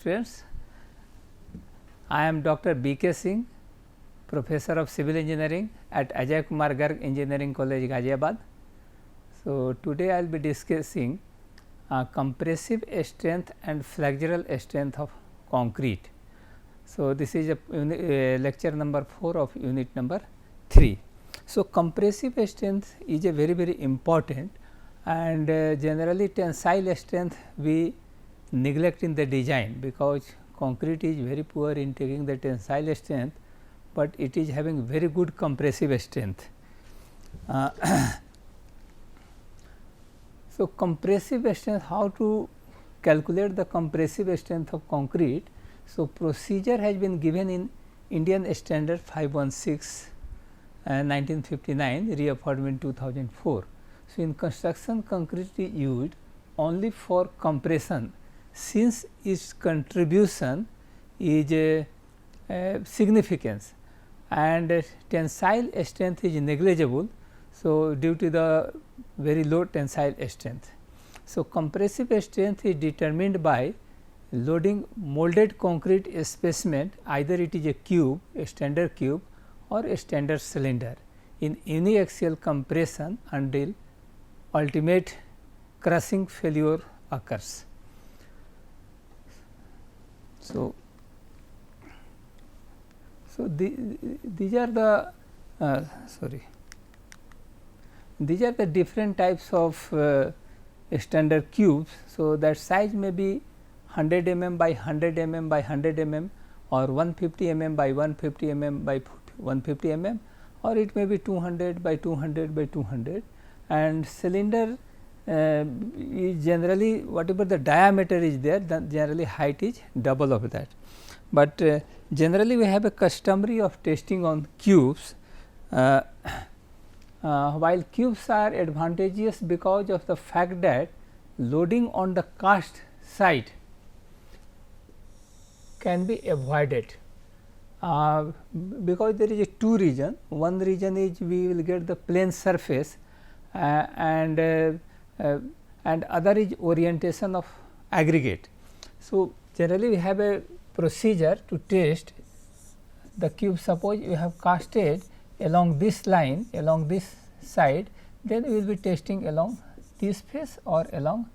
students, I am Dr. B.K. Singh, Professor of Civil Engineering at Ajay Kumar Garg Engineering College, Ghaziabad. So, today I will be discussing compressive strength and flexural strength of concrete. So, this is a lecture number 4 of unit number 3. So, compressive strength is a very important, and generally tensile strength we neglect in the design, because concrete is very poor in taking the tensile strength, but it is having very good compressive strength. So, compressive strength, how to calculate the compressive strength of concrete. So, procedure has been given in Indian Standard 516 1959, reaffirmed in 2004. So, in construction, concrete is used only for compression, since its contribution is significant and tensile strength is negligible. So, due to the very low tensile strength. So, compressive strength is determined by loading molded concrete specimen, either it is a cube, a standard cube, or a standard cylinder, in uniaxial compression until ultimate crushing failure occurs. So, these are the these are the different types of standard cubes. So, that size may be 100 mm by 100 mm by 100 mm, or 150 mm by 150 mm by 150 mm, or it may be 200 by 200 by 200, and cylinder is generally whatever the diameter is there, then generally height is double of that. But generally we have a customary of testing on cubes. While cubes are advantageous because of the fact that loading on the cast side can be avoided, because there is a two region. One region is we will get the plane surface, and other is orientation of aggregate. So, generally we have a procedure to test the cube. Suppose you have casted along this line, along this side, then we will be testing along this face or along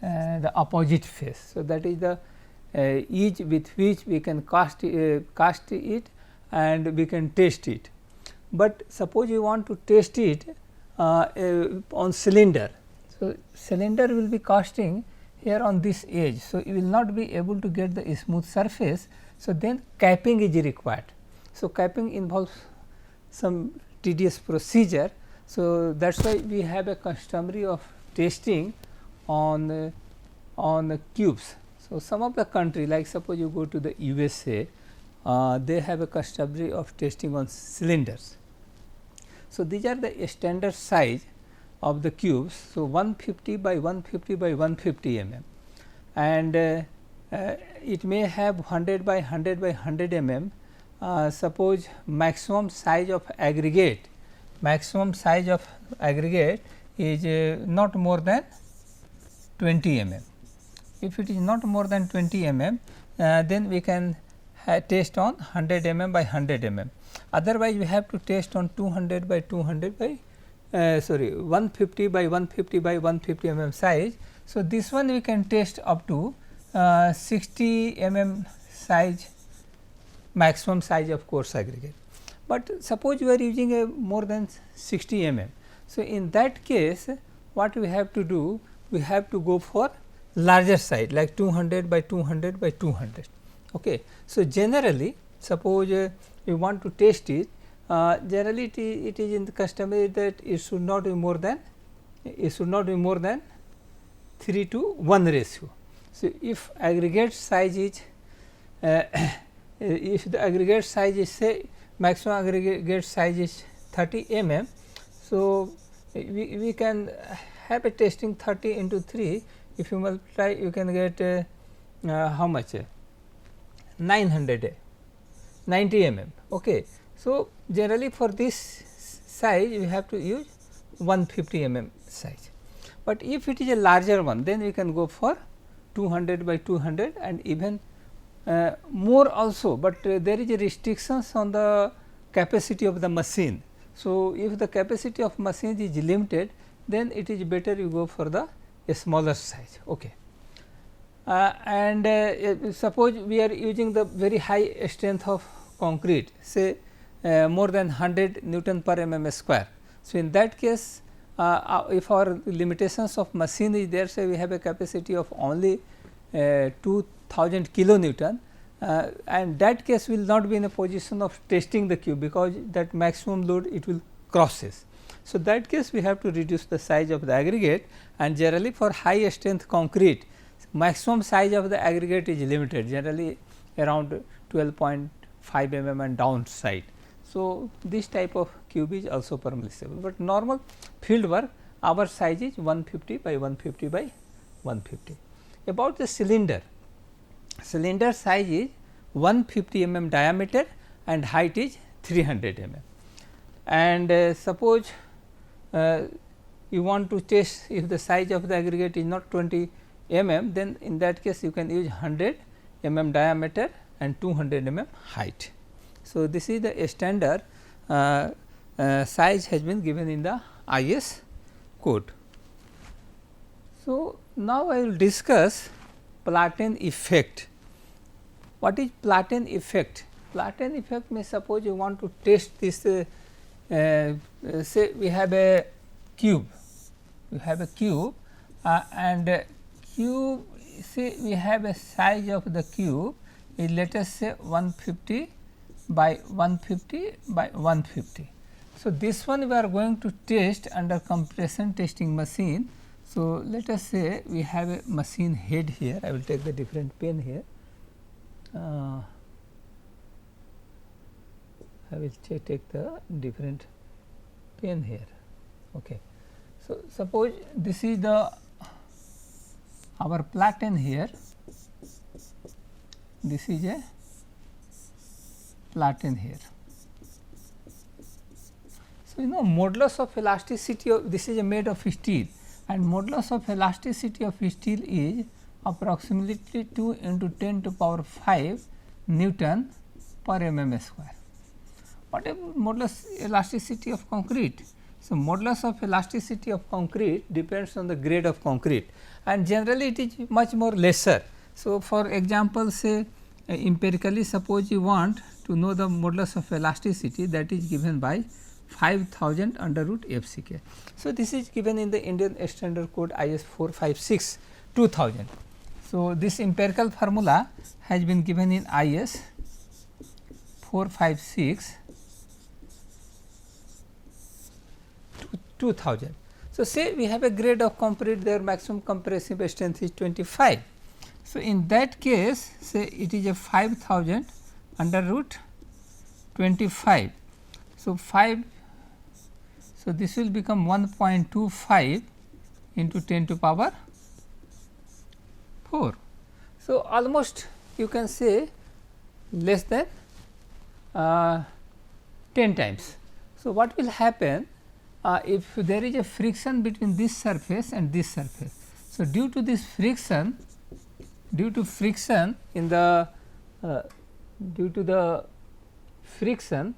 the opposite face. So, that is the ease with which we can cast it and we can test it. But suppose you want to test it on cylinder. So, cylinder will be casting here on this edge. So, you will not be able to get the smooth surface. So, then capping is required. So, capping involves some tedious procedure. So, that is why we have a customary of testing on cubes. So, some of the country, like suppose you go to the USA, they have a customary of testing on cylinders. So, these are the standard size of the cubes. So, 150 by 150 by 150 mm, and it may have 100 by 100 by 100 mm. Suppose maximum size of aggregate is not more than 20 mm. If it is not more than 20 mm, then we can test on 100 mm by 100 mm. Otherwise, we have to test on 200 by 200 by 150 by 150 by 150 mm size. So, this one we can test up to 60 mm size, maximum size of coarse aggregate. But suppose you are using a more than 60 mm. So, in that case what we have to do? We have to go for larger size, like 200 by 200 by 200. Okay. So, generally suppose you want to test it, generally it is in the customary that it should not be more than 3 to 1 ratio. So, if aggregate size is if the aggregate size is, say, maximum aggregate size is 30 mm. So, we can have a testing 30 into 3. If you multiply, you can get how much? 900 90 mm. Okay. So, generally for this size we have to use 150 mm size, but if it is a larger one, then we can go for 200 by 200 and even more also, but there is a restrictions on the capacity of the machine. So, if the capacity of machine is limited, then it is better you go for the smaller size. Okay. Suppose we are using the very high strength of concrete, say more than 100 Newton per mm square. So, in that case, if our limitations of machine is there, say we have a capacity of only 2000 kilonewton, and that case will not be in a position of testing the cube, because that maximum load it will crosses. So, that case we have to reduce the size of the aggregate, and generally for high strength concrete, maximum size of the aggregate is limited, generally around 12.5 mm and downside. So, this type of cube is also permissible, but normal field work our size is 150 by 150 by 150. About the cylinder, cylinder size is 150 mm diameter and height is 300 mm. And suppose you want to test if the size of the aggregate is not 20 mm, then in that case you can use 100 mm diameter and 200 mm height. So, this is the standard size has been given in the IS code. So, now I will discuss Platen effect. What is Platen effect? Platen effect means, suppose you want to test this, say we have a cube, and cube, say we have a size of the cube is, let us say 150 by 150 by 150. So, this one we are going to test under compression testing machine. So, let us say we have a machine head here, I will take the different pen here. I will take the different pen here. Okay. So, suppose this is the our platen here, this is a platen here. So, you know modulus of elasticity of this is a made of steel, and modulus of elasticity of steel is approximately 2 into 10 to power 5 Newton per mm square. What is modulus elasticity of concrete? So, modulus of elasticity of concrete depends on the grade of concrete, and generally it is much more lesser. So, for example, say empirically, suppose you want to know the modulus of elasticity, that is given by 5000 under root FCK. So, this is given in the Indian Standard Code IS 456 2000. So, this empirical formula has been given in IS 456 2000. So, say we have a grade of concrete, their maximum compressive strength is 25. So, in that case, say it is a 5000 under root 25. So, 5, so this will become 1.25 into 10 to power 4. So, almost you can say less than 10 times. So, what will happen if there is a friction between this surface and this surface? So, due to this friction, due to the friction,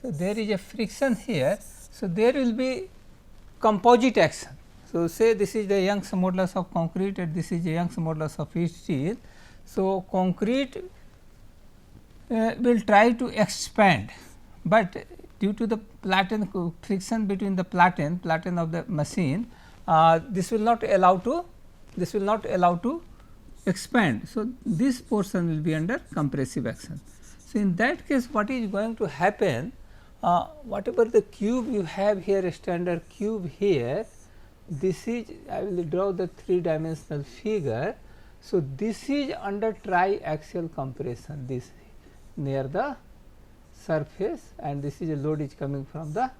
so there is a friction here. So, there will be composite action. So, say this is the Young's modulus of concrete and this is the Young's modulus of steel. So, concrete will try to expand, but due to the platen friction between the platen of the machine, this will not allow to expand. So, this portion will be under compressive action. So, in that case, what is going to happen, whatever the cube you have here, standard cube here, this is, I will draw the 3-dimensional figure. So, this is under triaxial compression, this near the surface, and this is a load is coming from the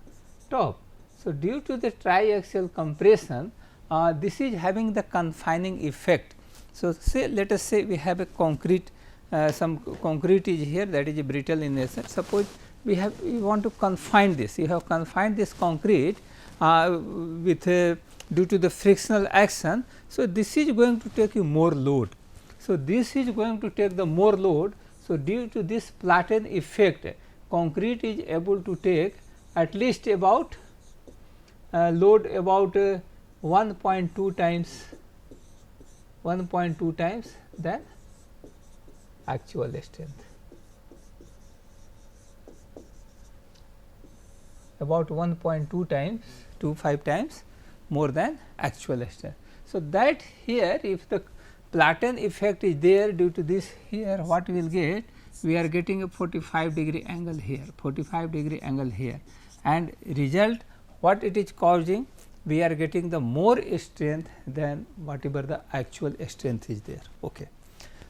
top. So, due to the triaxial compression, this is having the confining effect. So, say let us say we have a concrete, some concrete is here, that is a brittle in nature. Suppose we want to confine this, you have confined this concrete with due to the frictional action. So, this is going to take you more load. So, this is going to take the more load. So, due to this platen effect, concrete is able to take at least about load about 1.2 times than actual strength, about 1.2 times 25 times more than actual strength. So, that here if the platen effect is there, due to this here what we will get, we are getting a 45-degree angle here, 45-degree angle here, and result what it is causing, we are getting the more strength than whatever the actual strength is there. Okay.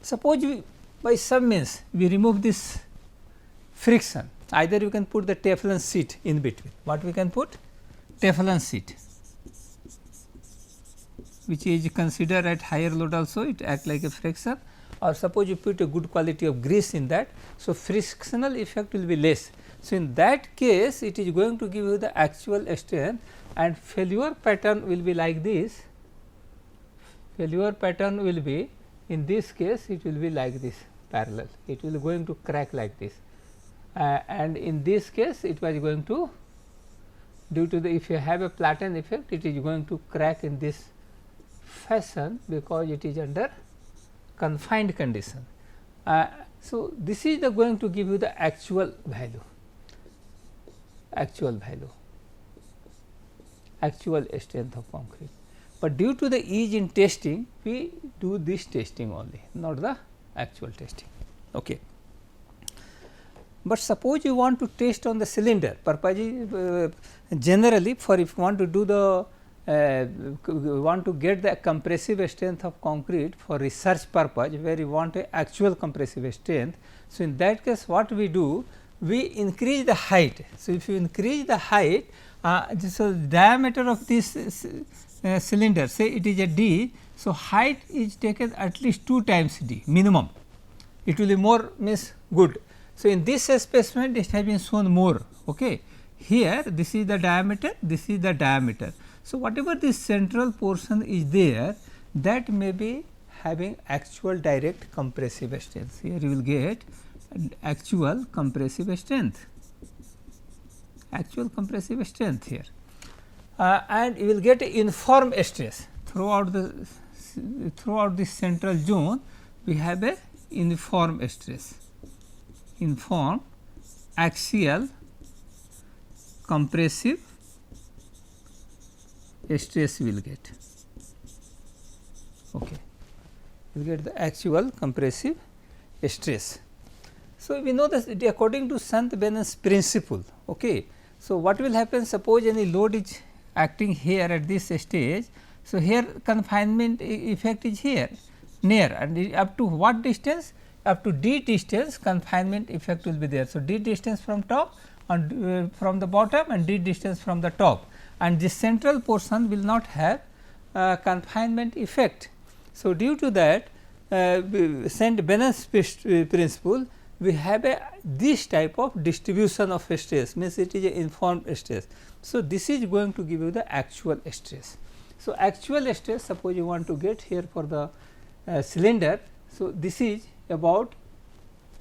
Suppose we by some means we remove this friction, either you can put the Teflon sheet in between. What we can put? Teflon sheet, which is considered at higher load also, it act like a friction, or suppose you put a good quality of grease in that. So, frictional effect will be less. So, in that case it is going to give you the actual strength, and failure pattern will be like this. Failure pattern will be, in this case it will be like this parallel, it will going to crack like this, and in this case it was going to, due to the, if you have a platen effect, it is going to crack in this fashion because it is under confined condition. So, this is the going to give you the actual value, actual strength of concrete. But due to the ease in testing, we do this testing only, not the actual testing. Okay. But suppose you want to test on the cylinder, purpose generally for if you want to do the want to get the compressive strength of concrete for research purpose, where you want a actual compressive strength. So, in that case what we do, we increase the height. So, if you increase the height, so diameter of this cylinder, say it is a d. So, height is taken at least 2 times d minimum, it will be more means good. So, in this specimen it has been shown more. Okay. Here this is the diameter, this is the diameter. So, whatever this central portion is there, that may be having actual direct compressive strength. Here you will get actual compressive strength, here, and you will get a uniform stress throughout this central zone. We have a uniform stress, uniform axial compressive stress we will get. Okay. We will get the actual compressive stress. So, we know that according to Sant-Benen's principle. Okay. So, what will happen, suppose any load is acting here at this stage. So, here confinement effect is here near, and up to what distance? Up to d distance confinement effect will be there. So, d distance from top and from the bottom, and d distance from the top, and this central portion will not have confinement effect. So, due to that Sant-Benen's principle, we have this type of distribution of stress, means it is a uniform stress. So, this is going to give you the actual stress. So, actual stress, suppose you want to get here for the cylinder. So, this is about,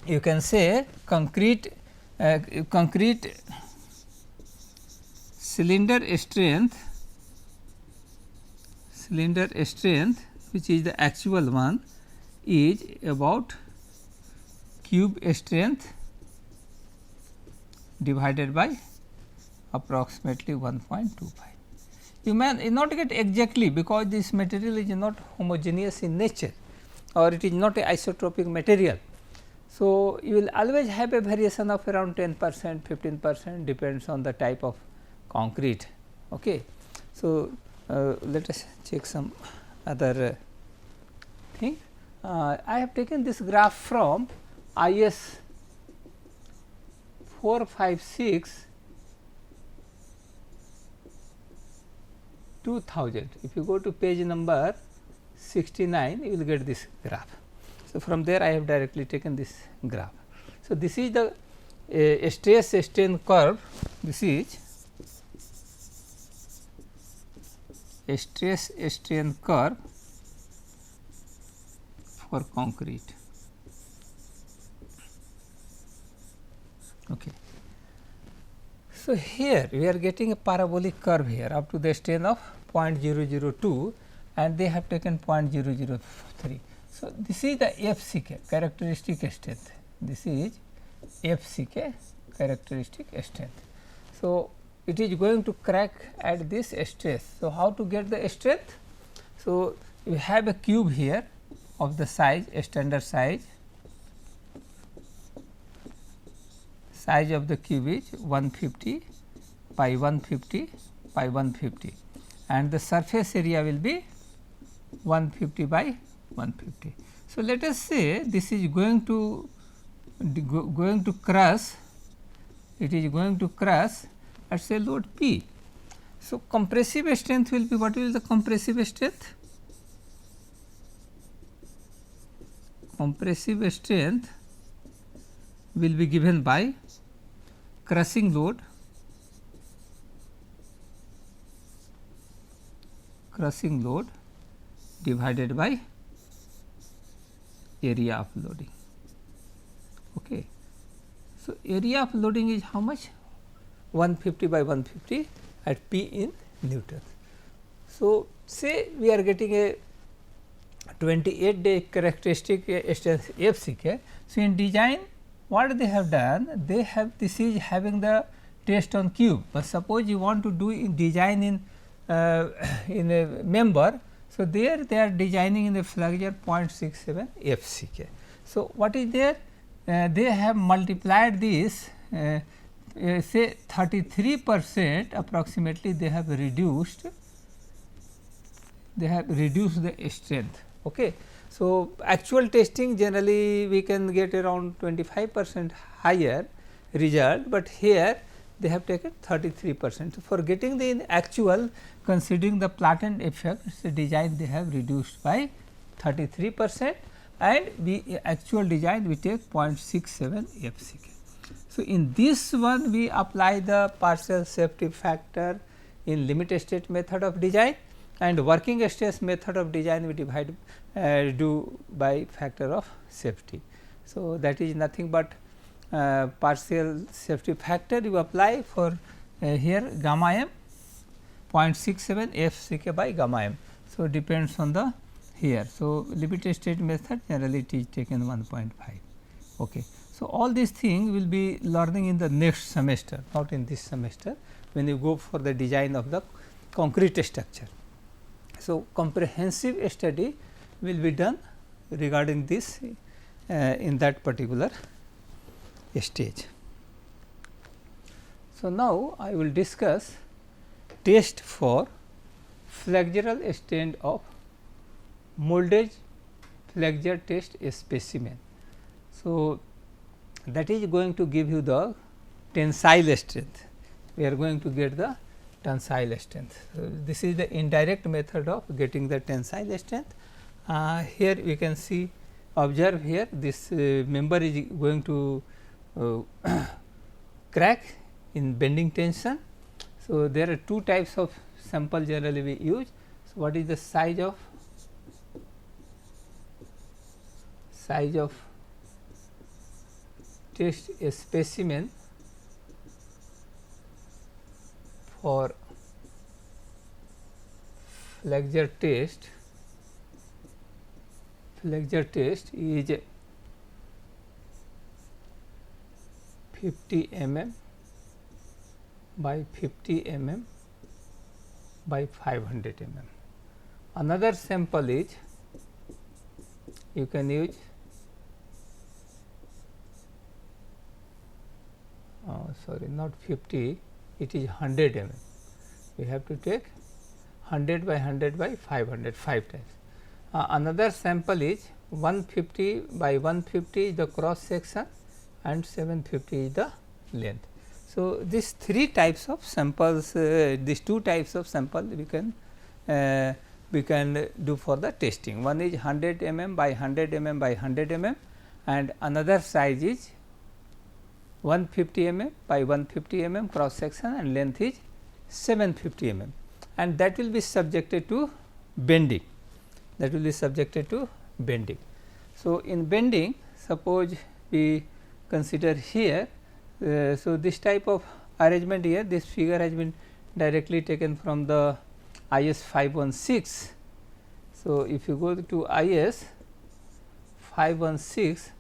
you can say, concrete cylinder strength, which is the actual one, is about cube strength divided by approximately 1.25. You may not get exactly, because this material is not homogeneous in nature, or it is not a isotropic material. So, you will always have a variation of around 10%, 15%, depends on the type of concrete. Okay. So, let us check some other thing. I have taken this graph from IS 456 2000. If you go to page number 69, you will get this graph. So, from there I have directly taken this graph. So, this is the stress strain curve, this is stress strain curve for concrete. Okay. So, here we are getting a parabolic curve here up to the strain of 0.002 and they have taken 0.003. So, this is the FCK characteristic strength, this is FCK characteristic strength. So, it is going to crack at this stress. So, how to get the strength? So, you have a cube here of the size, a standard size of the cube is 150 by 150 by 150 and the surface area will be 150 by 150. So, let us say this is going to crush, it is going to crush at say load P. So, compressive strength will be, what will the compressive strength? Compressive strength will be given by crushing load divided by area of loading. Okay. So, area of loading is how much? 150 by 150 at P in Newton. So, say we are getting a 28-day characteristic strength FCK. So, in design what they have done, they have, this is having the test on cube, but suppose you want to do in design in a member. So, there they are designing in the flexure 0.67 FCK. So, what is there? They have multiplied this say 33% approximately they have reduced the strength. Okay. So, actual testing generally we can get around 25% higher result, but here they have taken 33%. So, for getting the actual considering the platen effect, the design they have reduced by 33% and we actual design we take 0.67 FCK. So, in this one we apply the partial safety factor in limit state method of design and working stress method of design we divide do by factor of safety. So, that is nothing but partial safety factor you apply for here gamma m 0.67 FCK by gamma m. So, depends on the here. So, limit state method generally it is taken 1.5. Okay. So, all these things will be learning in the next semester, not in this semester when you go for the design of the concrete structure. So, comprehensive study will be done regarding this in that particular stage. So, now I will discuss test for flexural strain of moldage flexure test specimen. So, that is going to give you the tensile strength, we are going to get the tensile strength. So, this is the indirect method of getting the tensile strength. Here you can see, observe here this member is going to crack in bending tension. So, there are two types of sample generally we use. So, what is the size of test a specimen for flexure test is 50 mm by 50 mm by 500 mm. Another sample is you can use sorry not 50, it is 100 mm. We have to take 100 by 100 by 500, 5 times. Another sample is 150 by 150 is the cross section and 750 is the length. So, these three types of samples, these two types of sample we can do for the testing. One is 100 mm by 100 mm by 100 mm and another size is 150 mm by 150 mm cross section and length is 750 mm. and that will be subjected to bending, that will be subjected to bending. So, in bending, suppose we consider here, so this type of arrangement here, this figure has been directly taken from the IS 516. So, if you go to IS 516,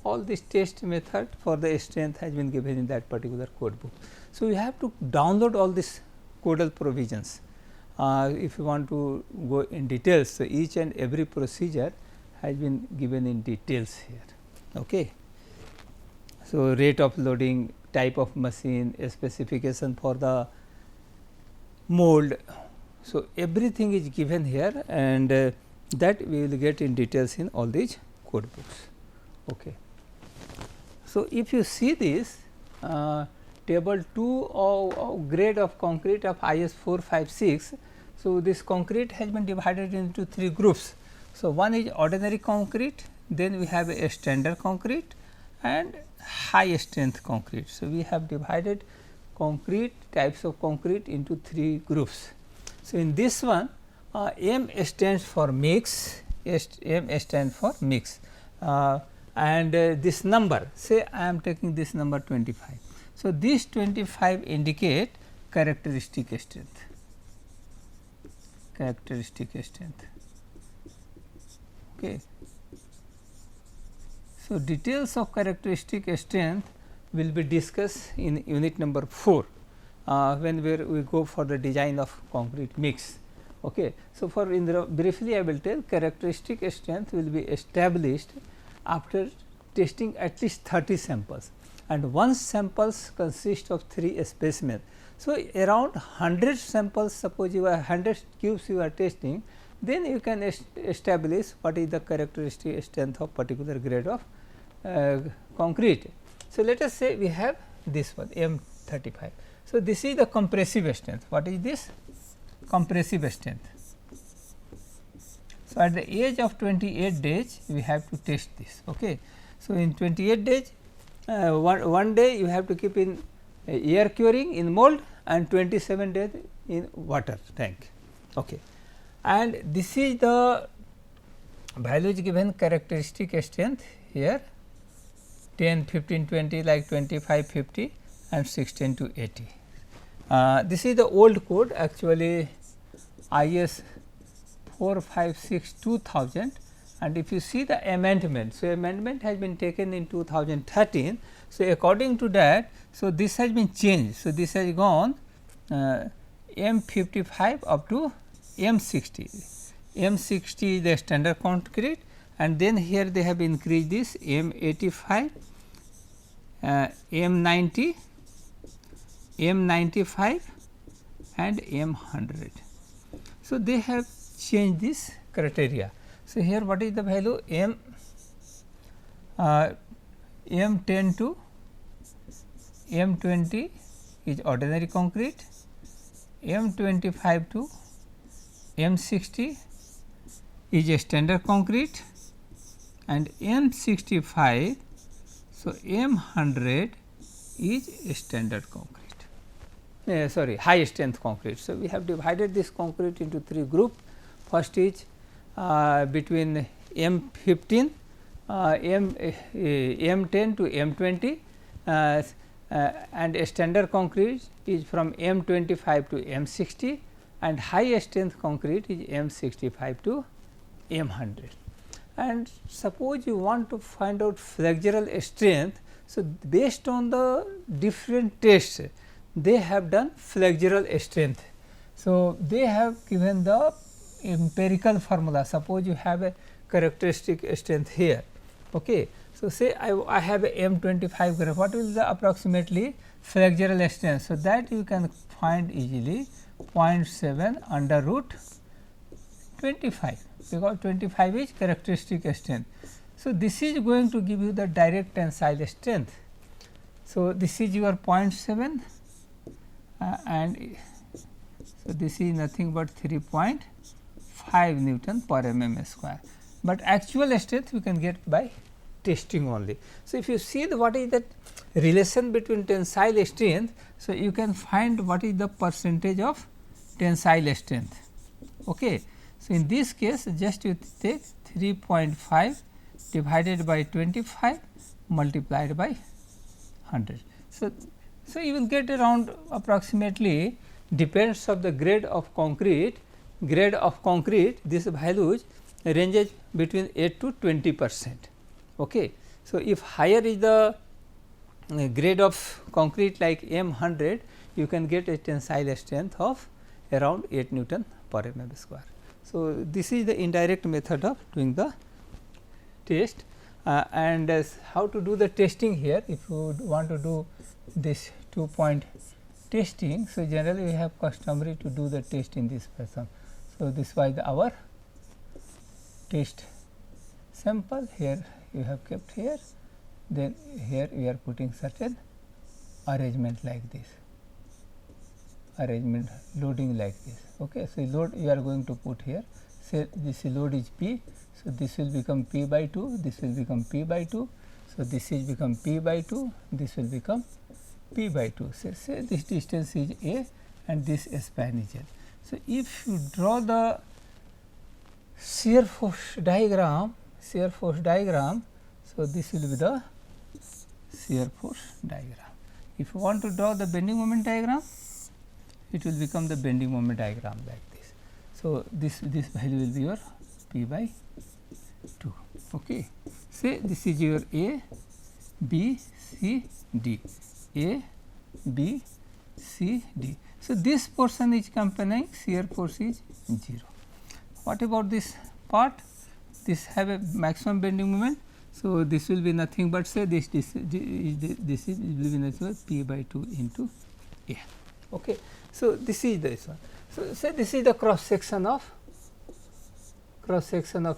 all this test method for the strength has been given in that particular code book. So, you have to download all these codal provisions if you want to go in details. So, each and every procedure has been given in details here. Okay. So, rate of loading, type of machine, a specification for the mold. So, everything is given here, and that we will get in details in all these code books. Okay. So, if you see this table 2 of grade of concrete of IS 456. So, this concrete has been divided into 3 groups. So, one is ordinary concrete, then we have a standard concrete and high strength concrete. So, we have divided concrete types of concrete into 3 groups. So, in this one M stands for mix, M stands for mix, and this number, say I am taking this number 25. So, this 25 indicate characteristic strength, characteristic strength. Okay. So, details of characteristic strength will be discussed in unit number 4 when we go for the design of concrete mix. Okay. So, for briefly I will tell, characteristic strength will be established after testing at least 30 samples, and one samples consist of 3 specimens. So, around 100 samples, suppose you are 100 cubes you are testing, then you can establish what is the characteristic strength of particular grade of concrete. So, let us say we have this one M 35. So, this is the compressive strength. What is this? Compressive strength. So, at the age of 28 days we have to test this. Okay. So, in 28 days one day you have to keep in air curing in mold, and 27 days in water tank. Okay. And this is the values given characteristic strength here 10, 15, 20, like 25, 50 and 16 to 80. This is the old code, actually IS 456 2000, and if you see the amendment, so amendment has been taken in 2013. So, according to that, so this has been changed. So, this has gone M 55 up to M 60. M 60 is the standard concrete, and then here they have increased this M 85, M 90, M 95 and M 100. So, they have changed this criteria. So, here what is the value M 10 to M 20 is ordinary concrete, M 25 to M 60 is a standard concrete, and M 65. So, M 100 is a standard concrete, sorry, high strength concrete. So, we have divided this concrete into 3 groups. First is between M 15, M 10 to M 20, and a standard concrete is from M 25 to M 60, and high strength concrete is M 65 to M 100. And suppose you want to find out flexural strength. So, based on the different tests, they have done flexural strength. So, they have given the empirical formula. Suppose you have a characteristic strength here. Okay. So, say I have a M 25 graph, what will the approximately flexural strength? So, that you can find easily 0.7 under root 25, because 25 is characteristic strength. So, this is going to give you the direct tensile strength. So, this is your 0.7 and so this is nothing but 3.5 Newton per mm square, but actual strength we can get by testing only. So, if you see what is that relation between tensile strength, so you can find what is the percentage of tensile strength. Okay. So, in this case just you take 3.5 divided by 25 multiplied by 100. So, you will get around approximately, depends of the grade of concrete, these values ranges between 8 to 20%. Okay. So, if higher is the grade of concrete like M100, you can get a tensile strength of around 8 Newton per mm square. So, this is the indirect method of doing the test, and how to do the testing here. If you want to do this 2-point testing, so generally we have customary to do the test in this fashion. So, this was our test sample, here you have kept here, then here we are putting certain arrangement like this, arrangement loading like this. Okay. So, load you are going to put here, say this load is P. So, this will become P by 2, this will become P by 2. So, this is become P by 2, this will become P by 2. Say this distance is A and this span is L. So, if you draw the shear force diagram, so this will be the shear force diagram. If you want to draw the bending moment diagram, it will become the bending moment diagram like this. So, this value will be your P by 2. Okay. Say this is your A, B, C, D, A, B, C, D. So, this portion is accompanying shear force is 0. What about this part? This have a maximum bending moment. So, this will be nothing but say this will be nothing but P by 2 into A. Okay. So, this is this one. So, say this is the cross section of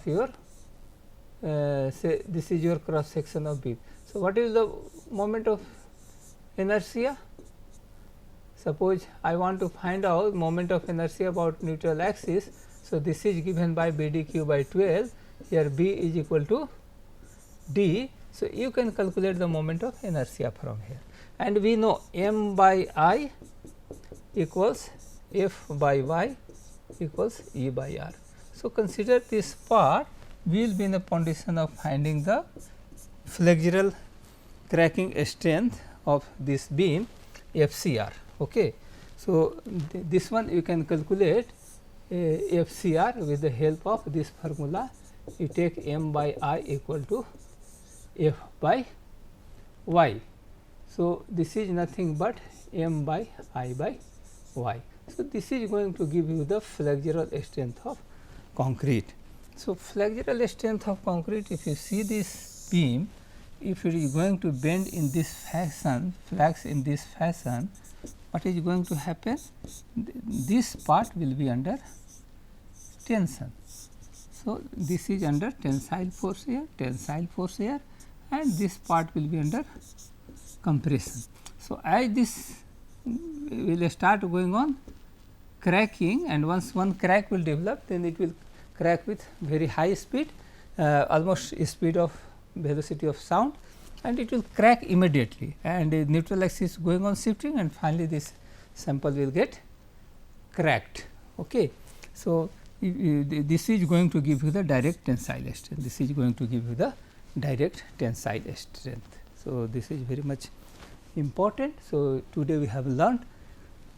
your say this is your cross section of beam. So, what is the moment of inertia? Suppose I want to find out moment of inertia about neutral axis. So, this is given by BDQ by 12, here B is equal to D. So, you can calculate the moment of inertia from here, and we know M by I equals F by Y equals E by R. So, consider this part, we will be in a condition of finding the flexural cracking strength of this beam FCR. Okay. So, this one you can calculate FCR with the help of this formula. You take M by I equal to F by Y. So, this is nothing but M by I by Y. So, this is going to give you the flexural strength of concrete. So, flexural strength of concrete, if you see this beam, if it is going to bend in this fashion, flex in this fashion, what is going to happen? This part will be under tension. So, this is under tensile force here, and this part will be under compression. So, as this will start going on cracking, and once one crack will develop, then it will crack with very high speed, almost speed of velocity of sound, and it will crack immediately, and the neutral axis going on shifting, and finally, this sample will get cracked. Okay. So, this is going to give you the direct tensile strength, So, this is very much important. So, today we have learned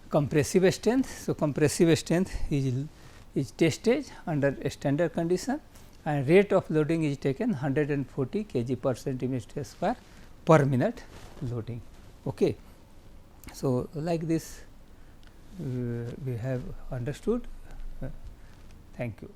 compressive strength. So, compressive strength is tested under a standard condition, and rate of loading is taken 140 kg per centimeter square per minute loading. Okay. So, like this we have understood. Thank you.